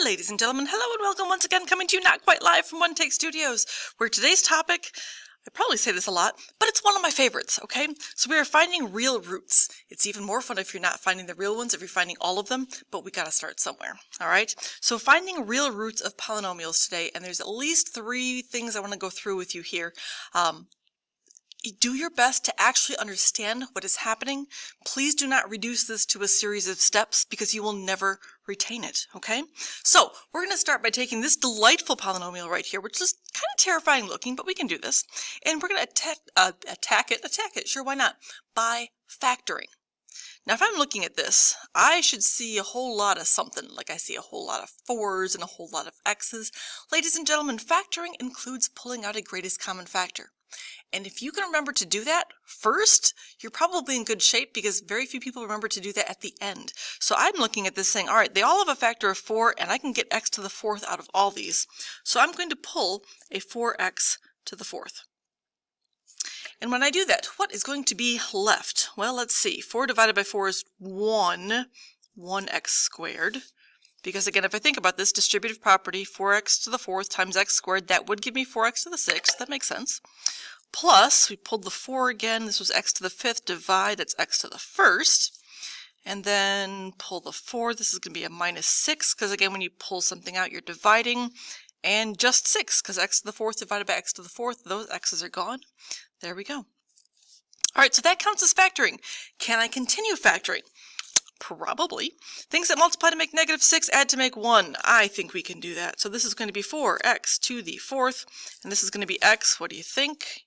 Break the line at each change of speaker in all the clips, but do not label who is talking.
Ladies and gentlemen, hello and welcome once again, coming to you not quite live from One Take Studios, where today's topic, I probably say this a lot, but it's one of my favorites, okay? So we are finding real roots. It's even more fun if you're not finding the real ones, if you're finding all of them, but we gotta start somewhere, all right? So finding real roots of polynomials today, and there's at least 3 things I want to go through with you here. Do your best to actually understand what is happening. Please do not reduce this to a series of steps because you will never retain it, okay? So we're going to start by taking this delightful polynomial right here, which is kind of terrifying looking, but we can do this. And we're going to attack it, sure, why not, by factoring. Now, if I'm looking at this, I should see a whole lot of something, like I see a whole lot of 4s and a whole lot of x's. Ladies and gentlemen, factoring includes pulling out a greatest common factor. And if you can remember to do that first, you're probably in good shape because very few people remember to do that at the end. So I'm looking at this saying, all right, they all have a factor of 4 and I can get x to the 4th out of all these. So I'm going to pull a 4x to the 4th. And when I do that, what is going to be left? Well, let's see. 4 divided by 4 is 1 x squared. Because again, if I think about this distributive property, 4x to the 4th times x squared, that would give me 4x to the 6th. That makes sense. Plus, we pulled the 4 again. This was x to the 5th. Divide, that's x to the 1st. And then pull the 4. This is going to be a minus 6, because again, when you pull something out, you're dividing. And just 6, because x to the 4th divided by x to the 4th, those x's are gone. There we go. All right, so that counts as factoring. Can I continue factoring? Probably. Things that multiply to make negative 6 add to make 1. I think we can do that. So this is going to be 4x to the 4th, and this is going to be x. What do you think?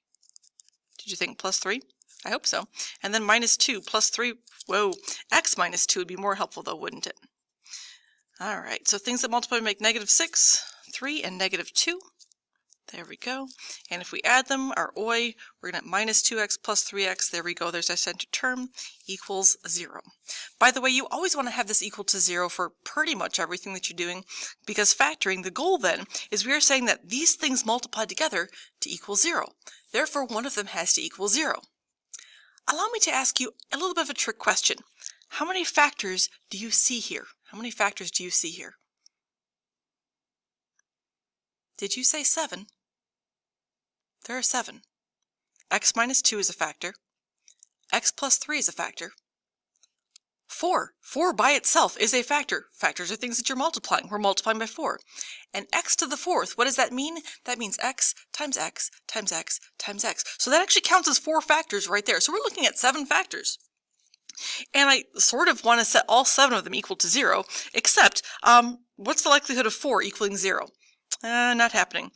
Did you think plus 3? I hope so. And then minus 2 plus 3. Whoa, x minus 2 would be more helpful though, wouldn't it? All right, so things that multiply to make negative 6, 3 and negative 2. There we go. And if we add them, our we're going to have minus 2x plus 3x. There we go. There's our center term, equals 0. By the way, you always want to have this equal to 0 for pretty much everything that you're doing, because factoring, the goal then, is we are saying that these things multiply together to equal 0. Therefore, one of them has to equal 0. Allow me to ask you a little bit of a trick question. How many factors do you see here? How many factors do you see here? Did you say 7? There are 7. X minus 2 is a factor. X plus 3 is a factor. 4 by itself is a factor. Factors are things that you're multiplying. We're multiplying by 4. And x to the 4th, what does that mean? That means x times x times x times x. So that actually counts as 4 factors right there. So we're looking at 7 factors. And I sort of want to set all 7 of them equal to 0, except what's the likelihood of 4 equaling 0? Not happening.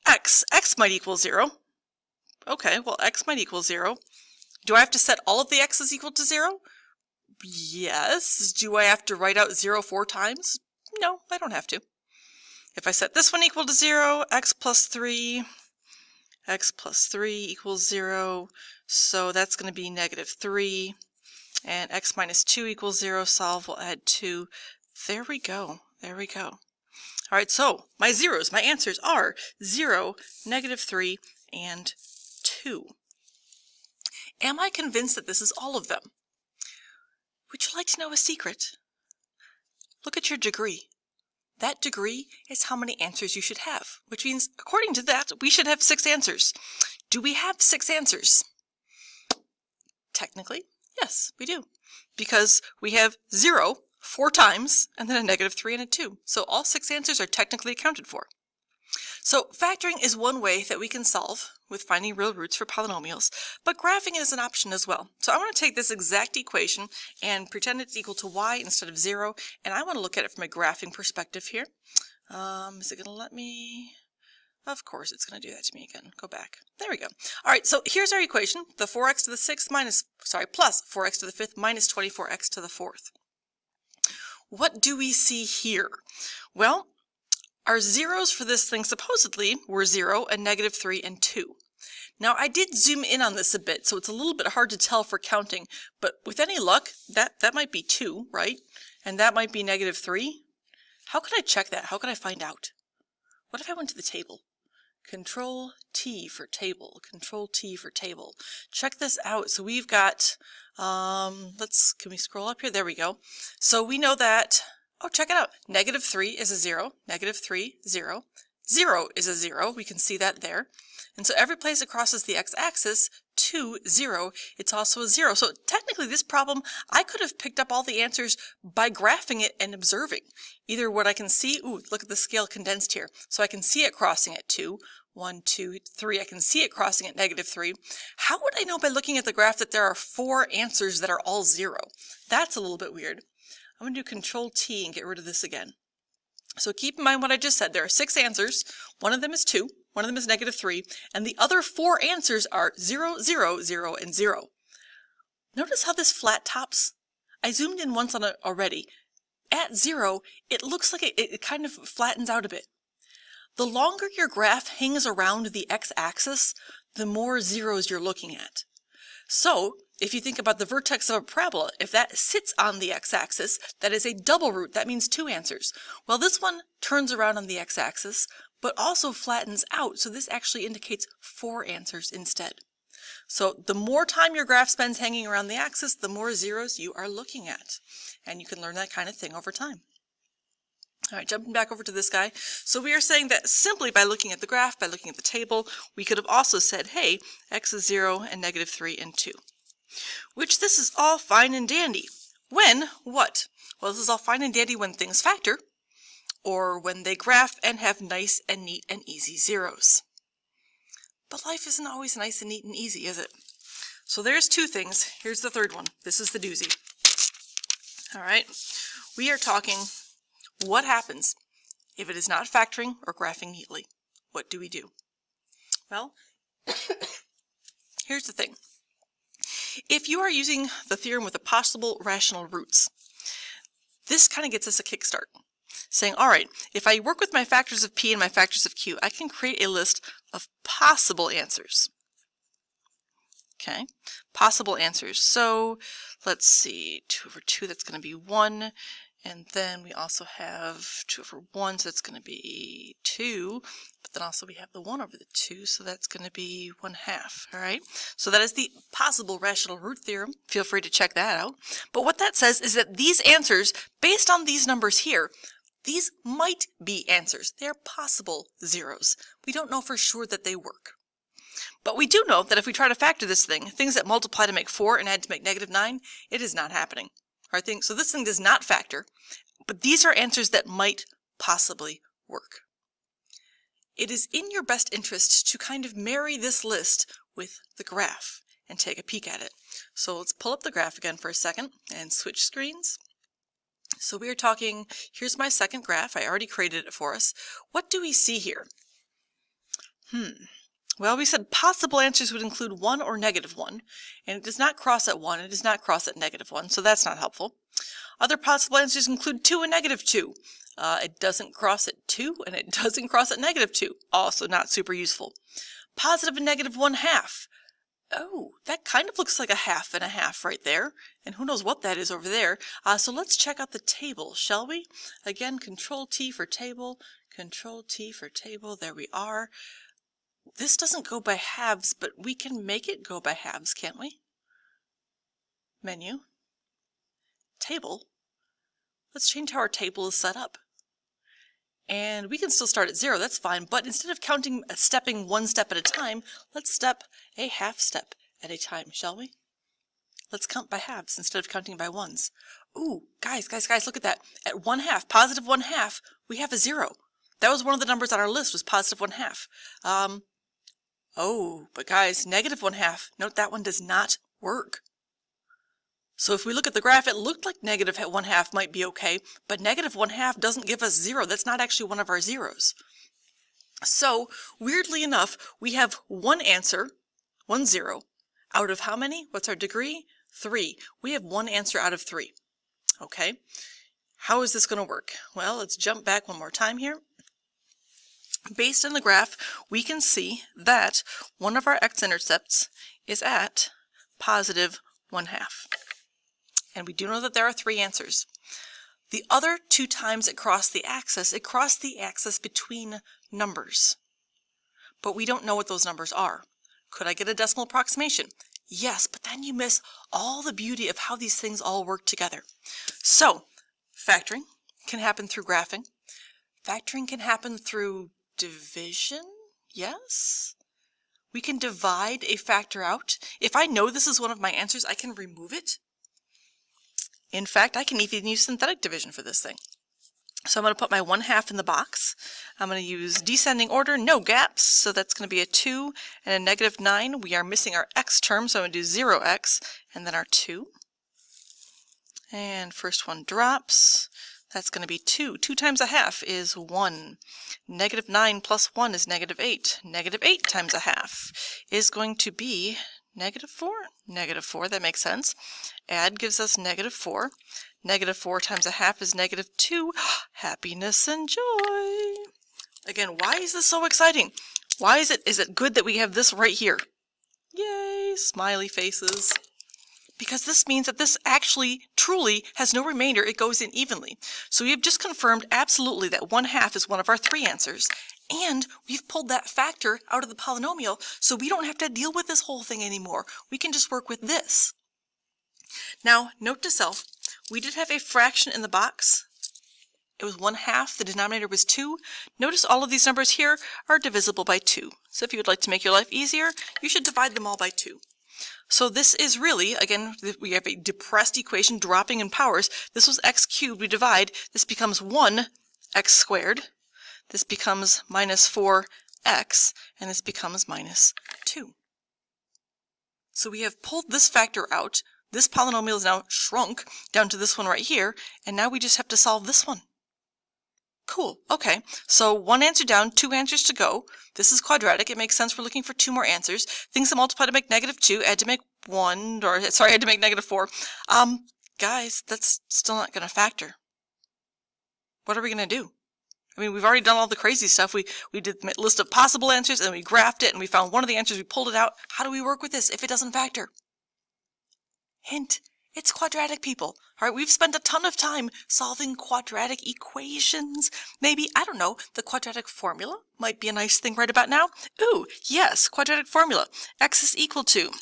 X might equal 0. Okay, well, x might equal 0. Do I have to set all of the x's equal to 0? Yes. Do I have to write out 0 4 times? No, I don't have to. If I set this one equal to 0, x plus 3 equals 0, so that's going to be negative 3, and x minus 2 equals 0, solve, we'll add 2. There we go, there we go. All right, so my zeros, my answers are 0, negative 3, and 2. Am I convinced that this is all of them? Would you like to know a secret? Look at your degree. That degree is how many answers you should have, which means, according to that, we should have 6 answers. Do we have 6 answers? Technically, yes, we do, because we have 0 4 times, and then a negative 3 and a 2. So all 6 answers are technically accounted for. So factoring is one way that we can solve with finding real roots for polynomials, but graphing is an option as well. So I want to take this exact equation and pretend it's equal to y instead of 0, and I want to look at it from a graphing perspective here. Is it going to let me? Of course it's going to do that to me again. Go back. There we go. All right, so here's our equation, the 4x to the 6th plus 4x to the 5th minus 24x to the 4th. What do we see here? Well, our zeros for this thing supposedly were 0 and negative 3 and 2. Now I did zoom in on this a bit, so it's a little bit hard to tell for counting, but with any luck, that might be 2, right? And that might be negative 3. How could I check that? How could I find out? What if I went to the table? Control T for table, Control T for table. Check this out. So we've got, can we scroll up here? There we go. So we know that Oh, check it out. Negative 3 is a 0. Negative 3, 0. 0 is a 0. We can see that there. And so every place it crosses the x-axis to 0, it's also a 0. So technically this problem, I could have picked up all the answers by graphing it and observing. Either what I can see, ooh, look at the scale condensed here. So I can see it crossing at 2, 1, 2, 3. I can see it crossing at negative 3. How would I know by looking at the graph that there are 4 answers that are all 0? That's a little bit weird. I'm going to do Control T and get rid of this again. So keep in mind what I just said. There are 6 answers. One of them is 2. One of them is negative 3. And the other 4 answers are 0, 0, 0, and 0. Notice how this flat tops? I zoomed in once on it already. At 0, it looks like it kind of flattens out a bit. The longer your graph hangs around the x-axis, the more zeros you're looking at. So, if you think about the vertex of a parabola, if that sits on the x-axis, that is a double root. That means 2 answers. Well, this one turns around on the x-axis, but also flattens out, so this actually indicates 4 answers instead. So the more time your graph spends hanging around the axis, the more zeros you are looking at. And you can learn that kind of thing over time. All right, jumping back over to this guy. So we are saying that simply by looking at the graph, by looking at the table, we could have also said, hey, x is 0 and negative 3 and 2. Which this is all fine and dandy. When what? Well, this is all fine and dandy when things factor, or when they graph and have nice and neat and easy zeros. But life isn't always nice and neat and easy, is it? So there's 2 things. Here's the third one. This is the doozy. All right, we are talking what happens if it is not factoring or graphing neatly. What do we do? Well, here's the thing. If you are using the theorem with the possible rational roots, this kind of gets us a kickstart. Saying, all right, if I work with my factors of p and my factors of q, I can create a list of possible answers. Okay, possible answers. So let's see, 2 over 2, that's going to be 1. And then we also have 2 over 1, so that's going to be 2. But then also we have the 1 over the 2, so that's going to be 1/2. All right, so that is the possible rational root theorem. Feel free to check that out. But what that says is that these answers, based on these numbers here, these might be answers. They're possible zeros. We don't know for sure that they work. But we do know that if we try to factor this thing, things that multiply to make 4 and add to make negative 9, it is not happening. So this thing does not factor, but these are answers that might possibly work. It is in your best interest to kind of marry this list with the graph and take a peek at it. So let's pull up the graph again for a second and switch screens. So we are talking, here's my second graph. I already created it for us. What do we see here? Well, we said possible answers would include 1 or negative 1, and it does not cross at 1, it does not cross at negative 1, so that's not helpful. Other possible answers include 2 and negative 2. It doesn't cross at 2, and it doesn't cross at negative 2, also not super useful. Positive and negative 1/2. Oh, that kind of looks like a 1/2 and a 1/2 right there, and who knows what that is over there. So let's check out the table, shall we? Again, Control T for table, Control T for table, there we are. This doesn't go by halves, but we can make it go by halves, can't we? Menu, table. Let's change how our table is set up. And we can still start at 0, that's fine, but instead of stepping 1 step at a time, let's step a 1/2 step at a time, shall we? Let's count by halves instead of counting by ones. Ooh, guys, look at that. At 1/2, positive 1/2, we have a 0. That was one of the numbers on our list, was positive 1/2. Oh, but guys, negative 1/2, note that one does not work. So if we look at the graph, it looked like negative 1/2 might be okay, but negative 1/2 doesn't give us 0. That's not actually one of our zeros. So weirdly enough, we have one answer, 1 0, out of how many? What's our degree? 3. We have one answer out of 3. Okay, how is this going to work? Well, let's jump back one more time here. Based on the graph, we can see that one of our x-intercepts is at positive 1/2. And we do know that there are 3 answers. The other 2 times it crossed the axis between numbers. But we don't know what those numbers are. Could I get a decimal approximation? Yes, but then you miss all the beauty of how these things all work together. So, factoring, can happen through graphing. Factoring can happen through division, yes? We can divide a factor out. If I know this is one of my answers, I can remove it. In fact, I can even use synthetic division for this thing. So I'm going to put my 1/2 in the box. I'm going to use descending order, no gaps, so that's going to be a 2 and a -9. We are missing our x term, so I'm going to do 0x and then our 2. And first one drops. That's going to be 2. 2 times 1/2 is 1. -9 plus 1 is -8. -8 times 1/2 is going to be -4. -4, that makes sense. Add gives us -4. -4 times 1/2 is -2. Happiness and joy. Again, why is this so exciting? Why is it good that we have this right here? Yay, smiley faces. Because this means that this actually, truly, has no remainder. It goes in evenly. So we have just confirmed absolutely that 1/2 is one of our 3 answers. And we've pulled that factor out of the polynomial, so we don't have to deal with this whole thing anymore. We can just work with this. Now, note to self, we did have a fraction in the box. It was 1/2. The denominator was 2. Notice all of these numbers here are divisible by 2. So if you would like to make your life easier, you should divide them all by 2. So this is really, again, we have a depressed equation dropping in powers. This was x cubed. We divide. This becomes 1x squared. This becomes -4x. And this becomes -2. So we have pulled this factor out. This polynomial is now shrunk down to this one right here. And now we just have to solve this one. Cool. Okay. So 1 answer down, 2 answers to go. This is quadratic. It makes sense. We're looking for 2 more answers. Things that multiply to make -2, add to make 1, or sorry, add to make -4. Guys, that's still not going to factor. What are we going to do? I mean, we've already done all the crazy stuff. We did a list of possible answers, and we graphed it, and we found one of the answers. We pulled it out. How do we work with this if it doesn't factor? Hint. It's quadratic, people. All right, we've spent a ton of time solving quadratic equations. Maybe, I don't know, the quadratic formula might be a nice thing right about now. Ooh, yes, quadratic formula. X is equal to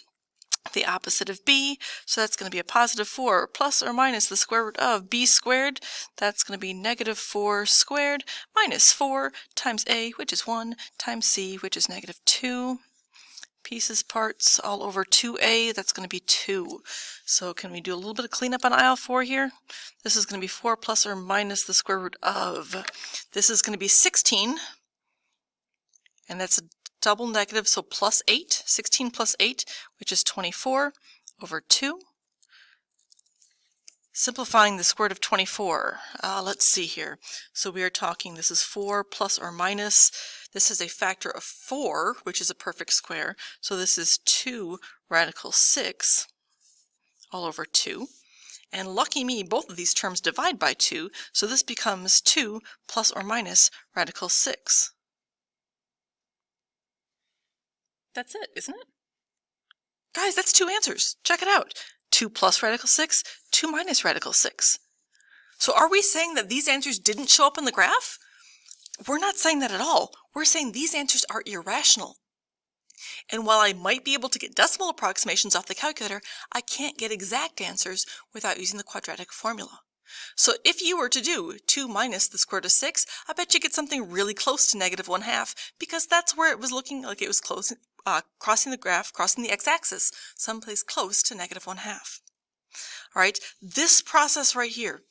the opposite of b, so that's going to be a +4 plus or minus the square root of b squared. That's going to be -4 squared minus 4 times a, which is 1, times c, which is -2. Pieces, parts, all over 2a, that's going to be 2. So can we do a little bit of cleanup on aisle 4 here? This is going to be 4 plus or minus the square root of. This is going to be 16, and that's a double negative, so +8. 16 plus 8, which is 24, over 2. Simplifying the square root of 24, let's see here. So we are talking, this is 4 plus or minus. This is a factor of 4, which is a perfect square. So this is 2 radical 6 all over 2. And lucky me, both of these terms divide by 2. So this becomes 2 plus or minus radical 6. That's it, isn't it? Guys, that's 2 answers. Check it out. 2 plus radical 6, 2 minus radical 6. So are we saying that these answers didn't show up in the graph? We're not saying that at all. We're saying these answers are irrational. And while I might be able to get decimal approximations off the calculator, I can't get exact answers without using the quadratic formula. So if you were to do 2 minus the square root of 6, I bet you get something really close to -1/2, because that's where it was looking like it was close, crossing the graph, crossing the x-axis, someplace close to -1/2. All right, this process right here,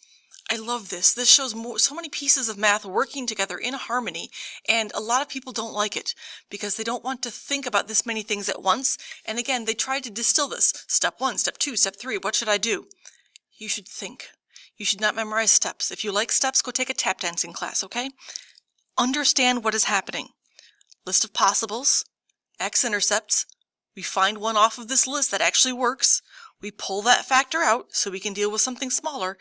I love this. This shows so many pieces of math working together in harmony, and a lot of people don't like it because they don't want to think about this many things at once. And again, they try to distill this. Step 1, step 2, step 3, what should I do? You should think. You should not memorize steps. If you like steps, go take a tap dancing class, okay? Understand what is happening. List of possibles, x-intercepts. We find one off of this list that actually works. We pull that factor out so we can deal with something smaller,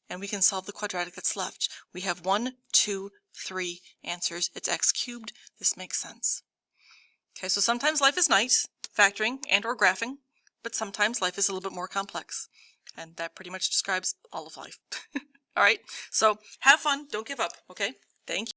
and we can solve the quadratic that's left. We have 1, 2, 3 answers. It's x cubed. This makes sense. Okay, so sometimes life is nice, factoring and or graphing, but sometimes life is a little bit more complex. And that pretty much describes all of life. All right, so have fun. Don't give up, okay? Thank you.